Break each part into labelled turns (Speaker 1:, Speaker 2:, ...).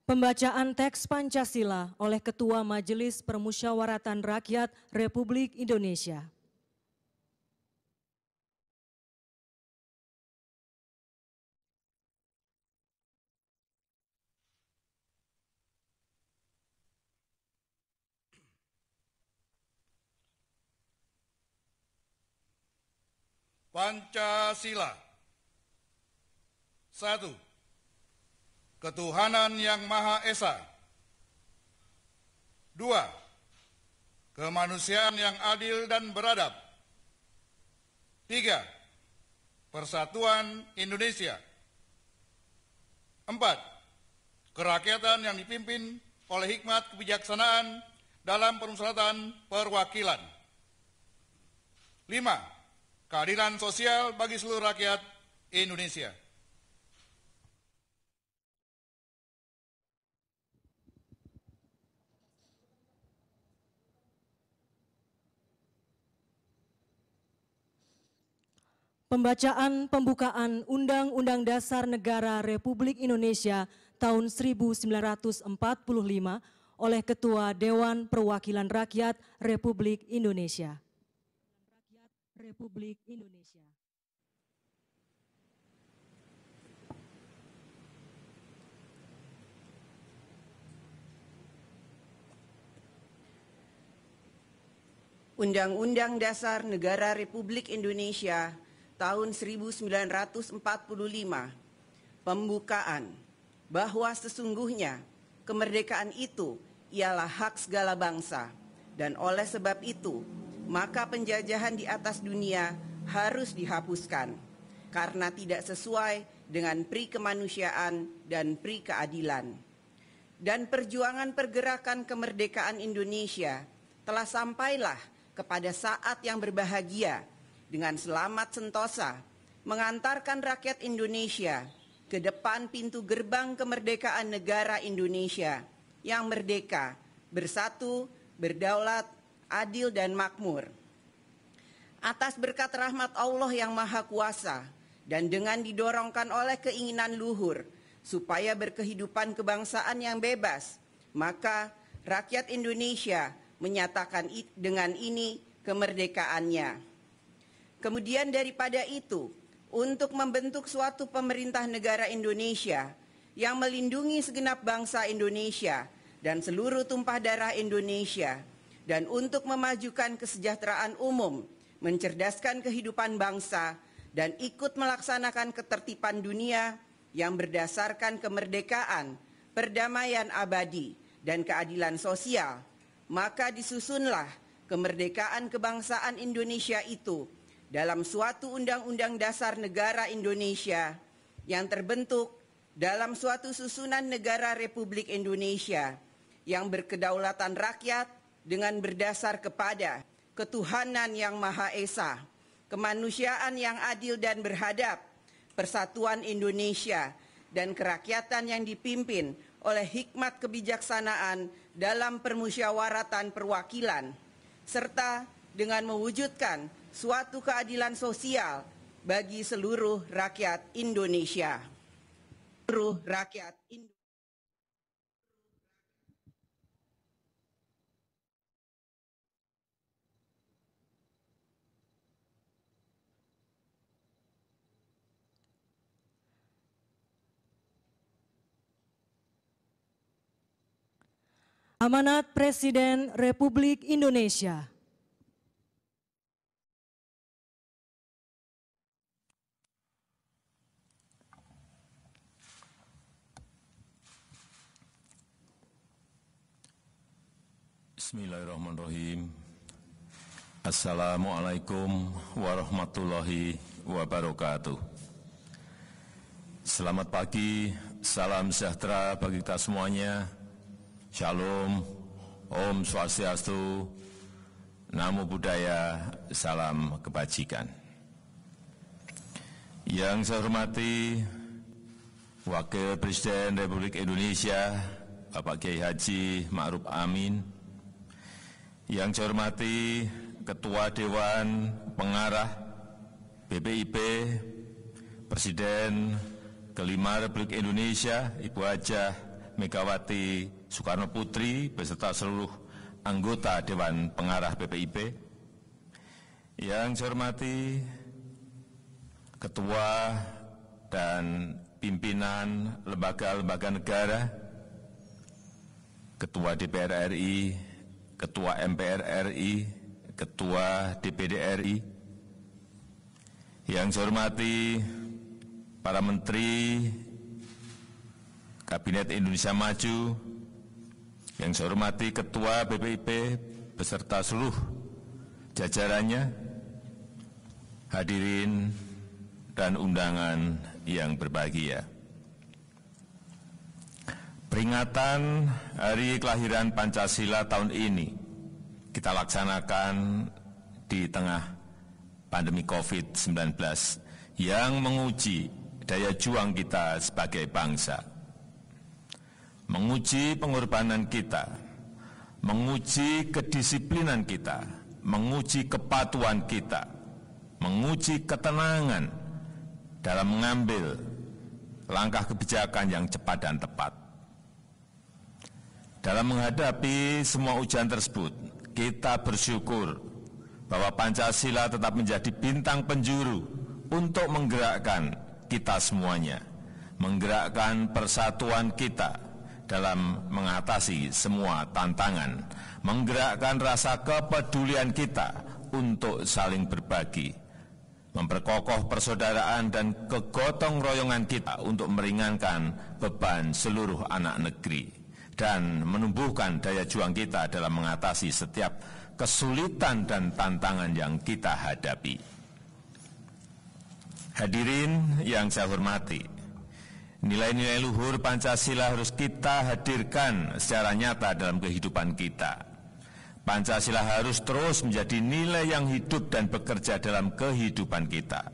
Speaker 1: Pembacaan teks Pancasila oleh Ketua Majelis Permusyawaratan Rakyat Republik Indonesia.
Speaker 2: Pancasila. 1. Ketuhanan yang Maha Esa. 2. Kemanusiaan yang adil dan beradab. 3. Persatuan Indonesia. 4. Kerakyatan yang dipimpin oleh hikmat kebijaksanaan dalam permusyawaratan perwakilan. 5. Keadilan sosial bagi seluruh rakyat Indonesia.
Speaker 1: Pembacaan pembukaan Undang-Undang Dasar Negara Republik Indonesia tahun 1945 oleh Ketua Dewan Perwakilan Rakyat Republik Indonesia. Republik Indonesia.
Speaker 3: Undang-Undang Dasar Negara Republik Indonesia tahun 1945, pembukaan bahwa sesungguhnya kemerdekaan itu ialah hak segala bangsa, dan oleh sebab itu maka penjajahan di atas dunia harus dihapuskan karena tidak sesuai dengan pri kemanusiaan dan pri keadilan. Dan perjuangan pergerakan kemerdekaan Indonesia telah sampailah kepada saat yang berbahagia dengan selamat sentosa mengantarkan rakyat Indonesia ke depan pintu gerbang kemerdekaan negara Indonesia yang merdeka, bersatu, berdaulat, adil dan makmur. Atas berkat rahmat Allah yang Maha Kuasa dan dengan didorongkan oleh keinginan luhur supaya berkehidupan kebangsaan yang bebas, maka rakyat Indonesia menyatakan dengan ini kemerdekaannya. Kemudian daripada itu, untuk membentuk suatu pemerintah negara Indonesia yang melindungi segenap bangsa Indonesia dan seluruh tumpah darah Indonesia, dan untuk memajukan kesejahteraan umum, mencerdaskan kehidupan bangsa, dan ikut melaksanakan ketertiban dunia yang berdasarkan kemerdekaan, perdamaian abadi, dan keadilan sosial, maka disusunlah kemerdekaan kebangsaan Indonesia itu dalam suatu Undang-Undang Dasar Negara Indonesia yang terbentuk dalam suatu susunan negara Republik Indonesia yang berkedaulatan rakyat dengan berdasar kepada ketuhanan yang Maha Esa, kemanusiaan yang adil dan beradab, persatuan Indonesia, dan kerakyatan yang dipimpin oleh hikmat kebijaksanaan dalam permusyawaratan perwakilan, serta dengan mewujudkan suatu keadilan sosial bagi seluruh rakyat Indonesia. Seluruh rakyat Indonesia.
Speaker 1: Amanat Presiden Republik Indonesia.
Speaker 4: Bismillahirrahmanirrahim. Assalamualaikum warahmatullahi wabarakatuh. Selamat pagi, salam sejahtera bagi kita semuanya. Shalom, Om Swastiastu, Namo Buddhaya, salam kebajikan. Yang saya hormati Wakil Presiden Republik Indonesia, Bapak Kiai Haji Ma'ruf Amin. Yang saya hormati Ketua Dewan Pengarah BPIP, Presiden kelima Republik Indonesia, Ibu Hajah Megawati Soekarno Putri beserta seluruh anggota Dewan Pengarah BPIP. Yang saya hormati Ketua dan pimpinan lembaga-lembaga negara, Ketua DPR RI, Ketua MPR RI, Ketua DPD RI. Yang saya hormati para Menteri Kabinet Indonesia Maju, yang saya hormati Ketua BPIP beserta seluruh jajarannya, hadirin dan undangan yang berbahagia. Peringatan Hari Kelahiran Pancasila tahun ini kita laksanakan di tengah pandemi COVID-19 yang menguji daya juang kita sebagai bangsa, menguji pengorbanan kita, menguji kedisiplinan kita, menguji kepatuhan kita, menguji ketenangan dalam mengambil langkah kebijakan yang cepat dan tepat. Dalam menghadapi semua ujian tersebut, kita bersyukur bahwa Pancasila tetap menjadi bintang penjuru untuk menggerakkan kita semuanya, menggerakkan persatuan kita dalam mengatasi semua tantangan, menggerakkan rasa kepedulian kita untuk saling berbagi, memperkokoh persaudaraan dan kegotong royongan kita untuk meringankan beban seluruh anak negeri, dan menumbuhkan daya juang kita dalam mengatasi setiap kesulitan dan tantangan yang kita hadapi. Hadirin yang saya hormati, nilai-nilai luhur Pancasila harus kita hadirkan secara nyata dalam kehidupan kita. Pancasila harus terus menjadi nilai yang hidup dan bekerja dalam kehidupan kita.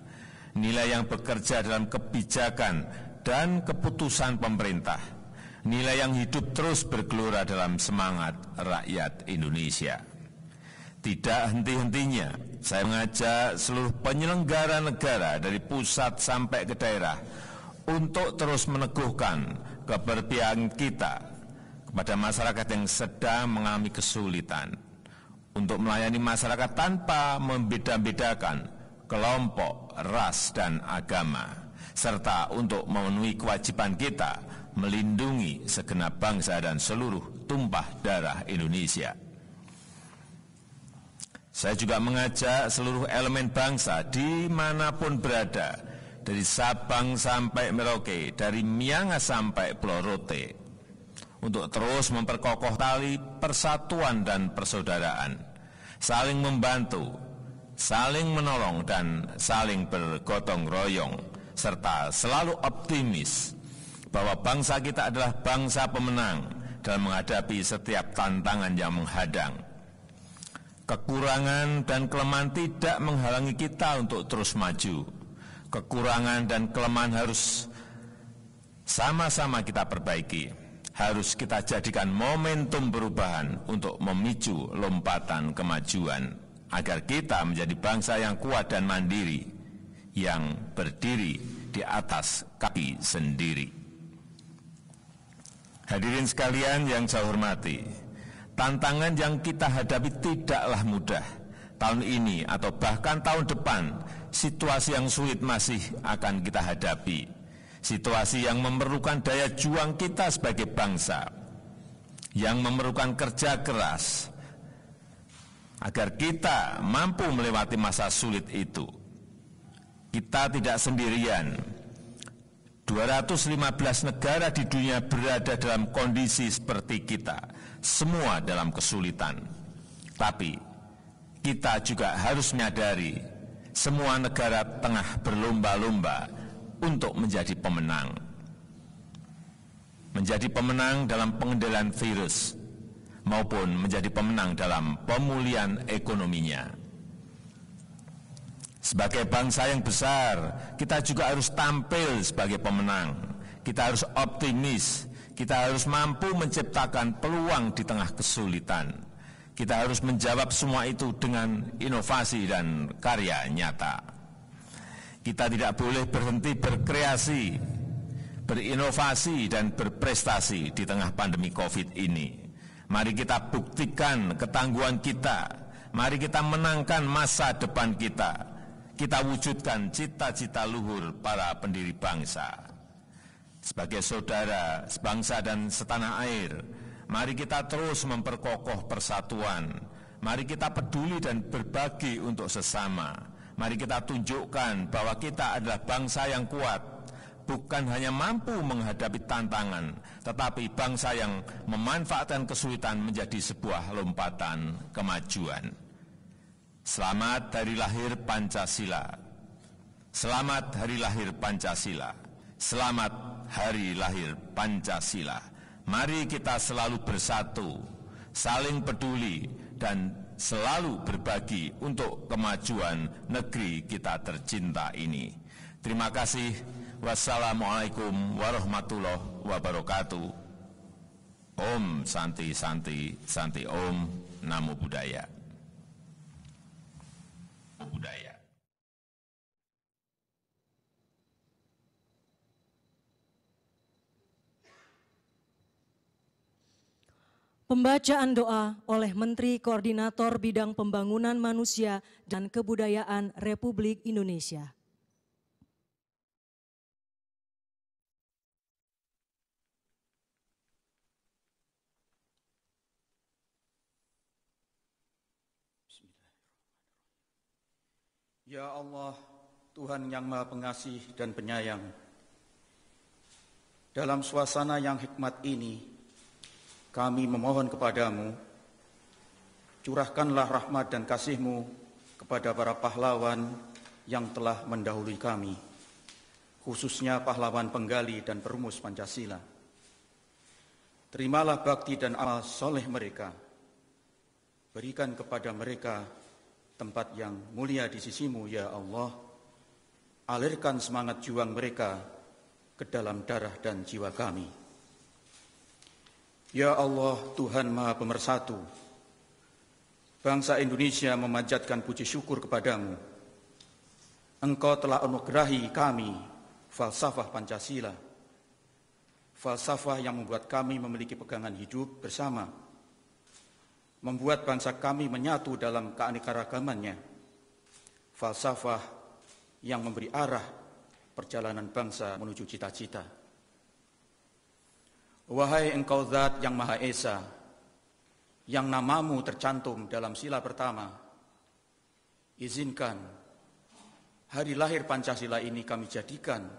Speaker 4: Nilai yang bekerja dalam kebijakan dan keputusan pemerintah. Nilai yang hidup terus bergelora dalam semangat rakyat Indonesia. Tidak henti-hentinya, saya mengajak seluruh penyelenggara negara dari pusat sampai ke daerah untuk terus meneguhkan keberpihakan kita kepada masyarakat yang sedang mengalami kesulitan, untuk melayani masyarakat tanpa membeda-bedakan kelompok, ras, dan agama, serta untuk memenuhi kewajiban kita melindungi segenap bangsa dan seluruh tumpah darah Indonesia. Saya juga mengajak seluruh elemen bangsa dimanapun berada, dari Sabang sampai Merauke, dari Miangas sampai Pulau Rote, untuk terus memperkokoh tali persatuan dan persaudaraan, saling membantu, saling menolong, dan saling bergotong royong, serta selalu optimis bahwa bangsa kita adalah bangsa pemenang dalam menghadapi setiap tantangan yang menghadang. Kekurangan dan kelemahan tidak menghalangi kita untuk terus maju. Kekurangan dan kelemahan harus sama-sama kita perbaiki. Harus kita jadikan momentum perubahan untuk memicu lompatan kemajuan, agar kita menjadi bangsa yang kuat dan mandiri, yang berdiri di atas kaki sendiri. Hadirin sekalian yang saya hormati, tantangan yang kita hadapi tidaklah mudah. Tahun ini atau bahkan tahun depan, situasi yang sulit masih akan kita hadapi. Situasi yang memerlukan daya juang kita sebagai bangsa, yang memerlukan kerja keras, agar kita mampu melewati masa sulit itu. Kita tidak sendirian. 215 negara di dunia berada dalam kondisi seperti kita, semua dalam kesulitan. Tapi kita juga harus menyadari semua negara tengah berlomba-lomba untuk menjadi pemenang. Menjadi pemenang dalam pengendalian virus maupun menjadi pemenang dalam pemulihan ekonominya. Sebagai bangsa yang besar, kita juga harus tampil sebagai pemenang. Kita harus optimis, kita harus mampu menciptakan peluang di tengah kesulitan. Kita harus menjawab semua itu dengan inovasi dan karya nyata. Kita tidak boleh berhenti berkreasi, berinovasi dan berprestasi di tengah pandemi COVID ini. Mari kita buktikan ketangguhan kita, mari kita menangkan masa depan kita. Kita wujudkan cita-cita luhur para pendiri bangsa. Sebagai saudara, sebangsa dan setanah air, mari kita terus memperkokoh persatuan. Mari kita peduli dan berbagi untuk sesama. Mari kita tunjukkan bahwa kita adalah bangsa yang kuat, bukan hanya mampu menghadapi tantangan, tetapi bangsa yang memanfaatkan kesulitan menjadi sebuah lompatan kemajuan. Selamat Hari Lahir Pancasila. Selamat Hari Lahir Pancasila. Selamat Hari Lahir Pancasila. Mari kita selalu bersatu, saling peduli, dan selalu berbagi untuk kemajuan negeri kita tercinta ini. Terima kasih. Wassalamualaikum warahmatullahi wabarakatuh. Om Santi Santi Santi Om Namo Buddhaya. Budaya.
Speaker 1: Pembacaan doa oleh Menteri Koordinator Bidang Pembangunan Manusia dan Kebudayaan Republik Indonesia.
Speaker 5: Ya Allah, Tuhan yang Maha Pengasih dan Penyayang, dalam suasana yang hikmat ini, kami memohon kepadamu, curahkanlah rahmat dan kasih-Mu kepada para pahlawan yang telah mendahului kami, khususnya pahlawan penggali dan perumus Pancasila. Terimalah bakti dan amal soleh mereka, berikan kepada mereka tempat yang mulia di sisi-Mu, ya Allah. Alirkan semangat juang mereka ke dalam darah dan jiwa kami. Ya Allah, Tuhan Maha Pemersatu, bangsa Indonesia memanjatkan puji syukur kepadamu. Engkau telah anugerahi kami falsafah Pancasila, falsafah yang membuat kami memiliki pegangan hidup bersama, membuat bangsa kami menyatu dalam keanekaragamannya, falsafah yang memberi arah perjalanan bangsa menuju cita-cita. Wahai Engkau Zat yang Maha Esa, yang namamu tercantum dalam sila pertama, izinkan hari lahir Pancasila ini kami jadikan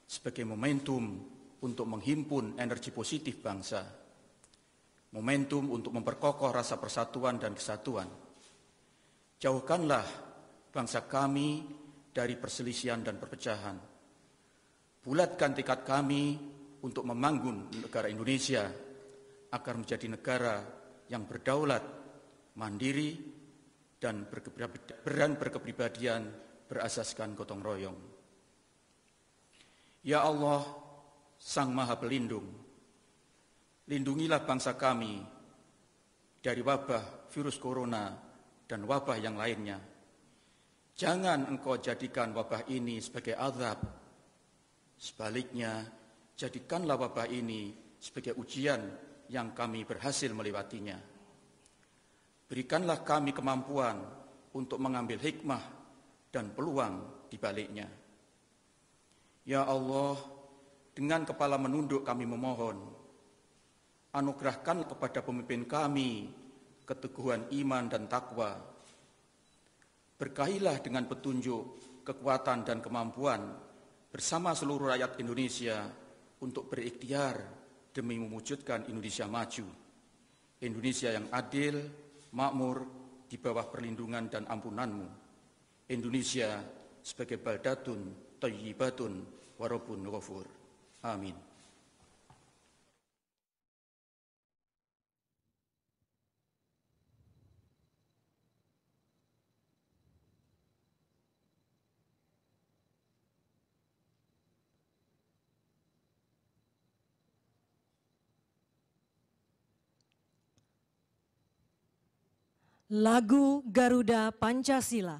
Speaker 5: sebagai momentum untuk menghimpun energi positif bangsa, momentum untuk memperkokoh rasa persatuan dan kesatuan. Jauhkanlah bangsa kami dari perselisihan dan perpecahan. Bulatkan tekad kami untuk membangun negara Indonesia agar menjadi negara yang berdaulat, mandiri, dan berkepribadian berasaskan gotong royong. Ya Allah, Sang Maha Pelindung, lindungilah bangsa kami dari wabah virus corona dan wabah yang lainnya. Jangan Engkau jadikan wabah ini sebagai azab. Sebaliknya, jadikanlah wabah ini sebagai ujian yang kami berhasil melewatinya. Berikanlah kami kemampuan untuk mengambil hikmah dan peluang di baliknya. Ya Allah, dengan kepala menunduk kami memohon, anugerahkan kepada pemimpin kami keteguhan iman dan takwa. Berkahilah dengan petunjuk, kekuatan dan kemampuan bersama seluruh rakyat Indonesia untuk berikhtiar demi mewujudkan Indonesia maju. Indonesia yang adil, makmur, di bawah perlindungan dan ampunan-Mu. Indonesia sebagai baldatun, thayyibatun, wa rabbun ghafur. Amin.
Speaker 1: Lagu Garuda Pancasila.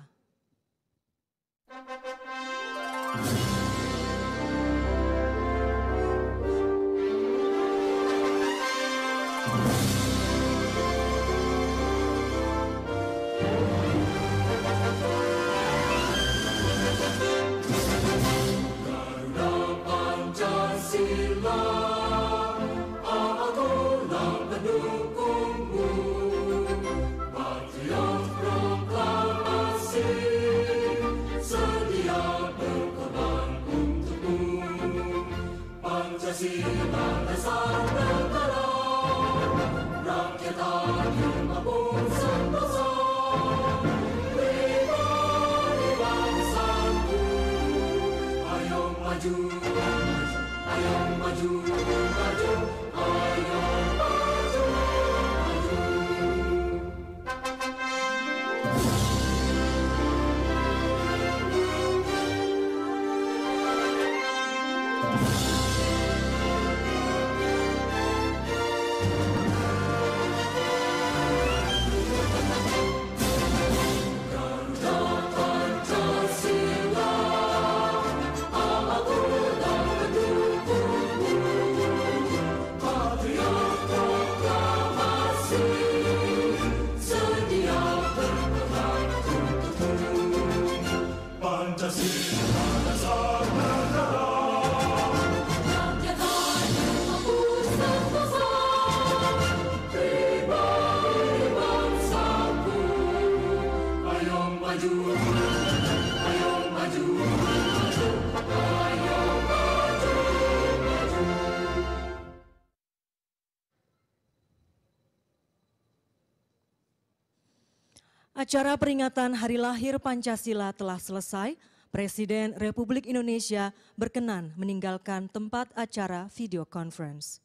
Speaker 1: Acara peringatan Hari Lahir Pancasila telah selesai. Presiden Republik Indonesia berkenan meninggalkan tempat acara video conference.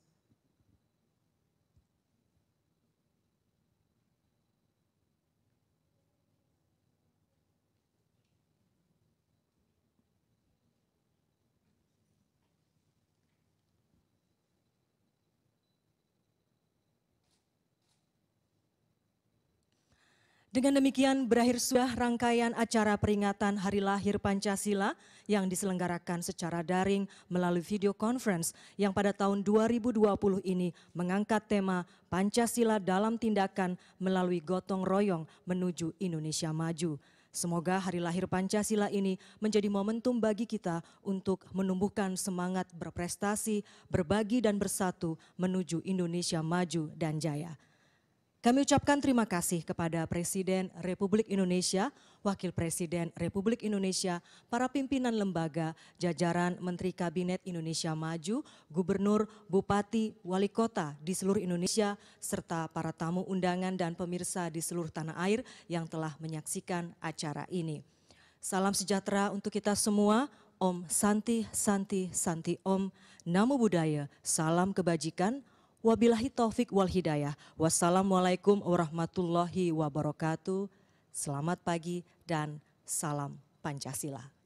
Speaker 1: Dengan demikian berakhir sudah rangkaian acara peringatan Hari Lahir Pancasila yang diselenggarakan secara daring melalui video conference yang pada tahun 2020 ini mengangkat tema Pancasila dalam tindakan melalui gotong royong menuju Indonesia Maju. Semoga Hari Lahir Pancasila ini menjadi momentum bagi kita untuk menumbuhkan semangat berprestasi, berbagi dan bersatu menuju Indonesia Maju dan Jaya. Kami ucapkan terima kasih kepada Presiden Republik Indonesia, Wakil Presiden Republik Indonesia, para pimpinan lembaga, jajaran Menteri Kabinet Indonesia Maju, Gubernur, Bupati, Wali Kota di seluruh Indonesia, serta para tamu undangan dan pemirsa di seluruh tanah air yang telah menyaksikan acara ini. Salam sejahtera untuk kita semua. Om Santi Santi Santi Om, Namo Buddhaya, salam kebajikan. Wabillahi taufik wal hidayah. Wassalamualaikum warahmatullahi wabarakatuh. Selamat pagi dan salam Pancasila.